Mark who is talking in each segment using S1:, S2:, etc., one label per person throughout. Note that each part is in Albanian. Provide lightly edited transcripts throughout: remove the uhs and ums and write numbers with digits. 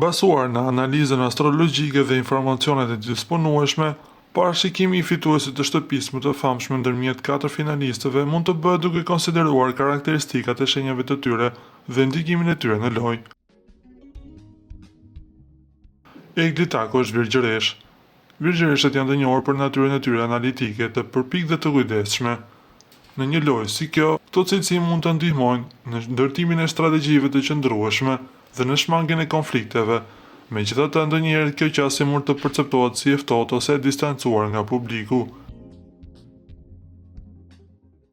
S1: Basuar në analizën astrologjike dhe informacionet e disponueshme, parashikimi i fituesit të shtëpisë më të famshme ndërmjet 4 finalistëve mund të bëhet duke konsideruar karakteristikat e shenjave të tyre dhe ndikimin e tyre në lojë. Eglitako është virgjëresh. Virgjëreshët janë të njohur për natyrën e tyre analitike, të përpikë dhe të kujdesshme. Në një lojë si kjo, këto cilësi mund të ndihmojnë në ndërtimin e strategjive të qëndrueshme dhe në shmangjen e konflikteve, megjithatë ndonjëherë kjo qasje mund të perceptohet si e ftohtë ose e distancuar nga publiku.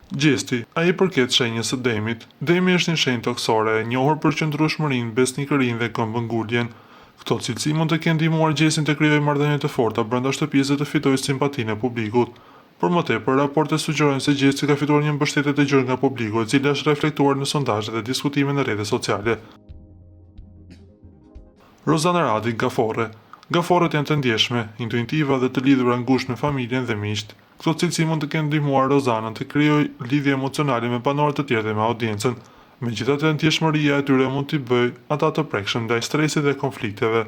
S1: Gjesti, ai përket shenjës së Demit. Demi është një shenjë toksore e njohur për qëndrueshmërinë, besnikërinë dhe këmbënguljen. Këto cilësi mund të kenë ndihmuar Gjestin të krijojë marrëdhënie të forta brenda shtëpisë dhe të fitojë simpatinë e publikut. Por më tepër, raportet sugjerojnë se Gjesti ka fituar një mbështetje të gjerë nga publiku, e cila është reflektuar në sondazhe dhe diskutime në rrjetet sociale. Rozana Radi, Gaforre. Gaforret janë të ndjeshme, intuitiva dhe të lidhura ngushtë me familjen dhe miqt. Këto cilësi mund të kenë ndihmuar Rozanën të krijojë lidhje emocionale me banorët të tjerë dhe me audiencën. Megjithatë, ndjeshmëria e tyre mund t'i bëjë ata të prekshëm ndaj stresit dhe konflikteve.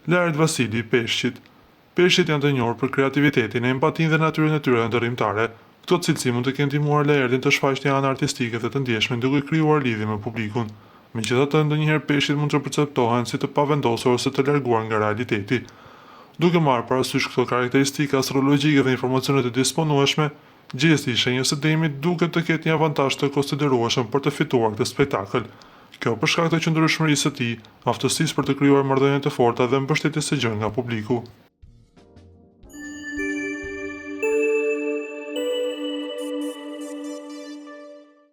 S1: Laret Vasili, Peshqit. Peshqit janë të njohur për kreativitetin, empatinë dhe natyrën e tyre ndërrimtare. Këto cilësi mund të kenë ndihmuar Laertin të shfaqë një anë artistike dhe të ndjeshme duke krijuar lidhje me publikun. Megjithatë, ndonjëherë peshqit mund të perceptohen si të pavendosur ose të larguar nga realiteti. Duke marrë parasysh këto karakteristika astrologjike dhe informacionet e disponueshme, Gjesti i shenjës së Demit duket të ketë një avantazh të konsiderueshëm për të fituar këtë spektakël. Kjo për shkak të qëndrueshmërisë së tij, aftësisë për të krijuar marrëdhënie të forta dhe mbështetjes së gjerë nga publiku.